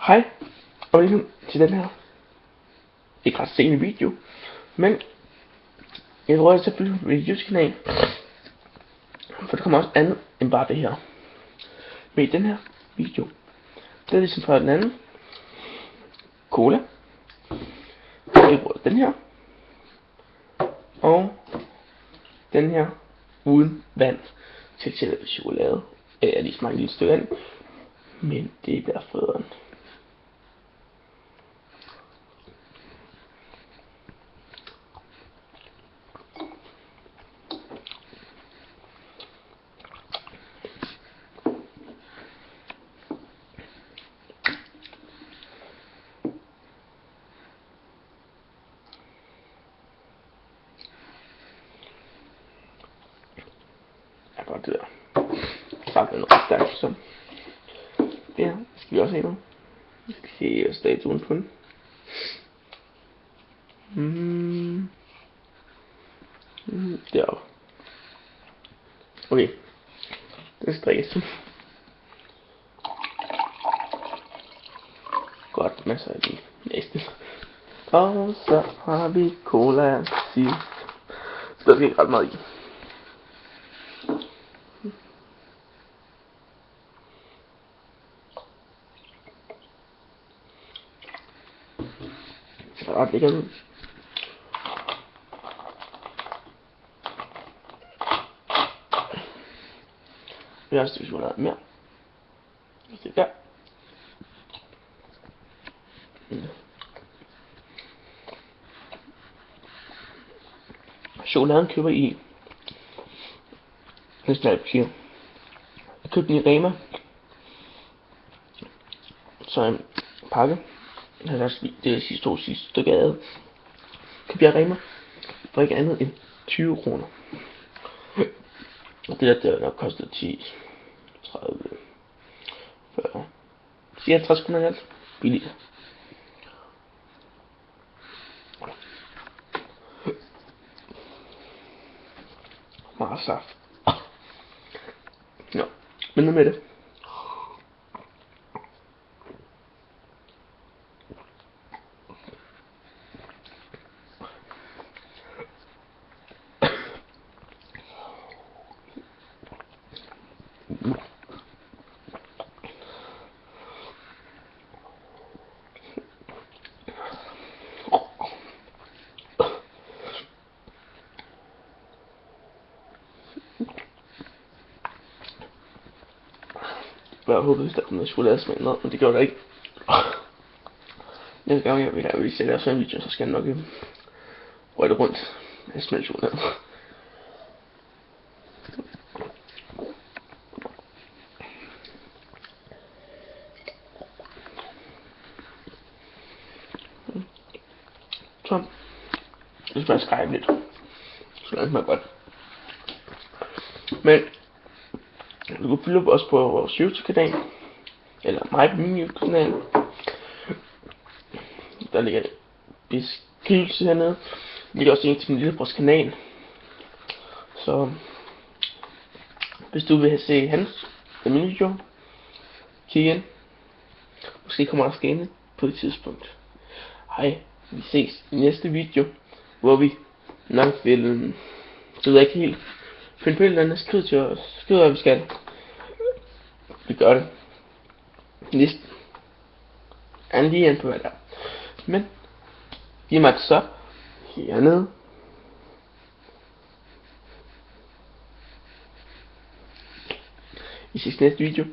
Hej, og velkommen til den her ikke ret sene video, men jeg tror, at jeg selvfølgelig på min YouTube-kanal, for der kommer også andet end bare det her. Men i den her video, der er ligesom fra den anden cola, og jeg bruger den her, og den her uden vand til selve chokolade. Jeg lige smager et lille stykke af den, men det bliver federe. Godt det der. Sammen med noget stærkt, så det her skal vi også have nu. Vi skal se statuen på den. Deroppe. Okay. Den strikkes. Godt, masser af de næste. Og så har vi cola sidst. Så der skal ikke ret meget i. Så ret lækkert ud. Vi har et stykke chokolade mere. Det der. Chokoladen køber I næsten alt butikker. Jeg købte den i Rema. Så en pakke. Det er sidste stykke af. Købte jeg Rema for ikke andet end 20 kroner. Og det der nok kostede 10, 30, 40, 50 kroner i alt. Billigt. Meget saft. Nå, men nu med det. Jeg håbede, at der kom noget chokoladesmag med, men det gjorde der ikke. Næste gang jeg vil sætte jer sådan en video, så skal jeg nok røre det rundt med smelt chokolade. Så det smager skrækkeligt. Det smager godt. Men du kan følge os på vores YouTube-kanal, eller mig på min YouTube-kanal. Der ligger en beskrivelse hernede. Der ligger også en til min lillebrors kanal. Så hvis du vil se hans min video, kig ind. Måske kommer der ske på et tidspunkt. Hej, vi ses i næste video, hvor vi nok vil, så ved jeg ikke helt, finde på et eller andet, skriv til os, skriv hvad vi skal. Vi gør det. Næsten. Han lige ind på hvad der. Men giv mig et sub hernede. Vi ses næste video.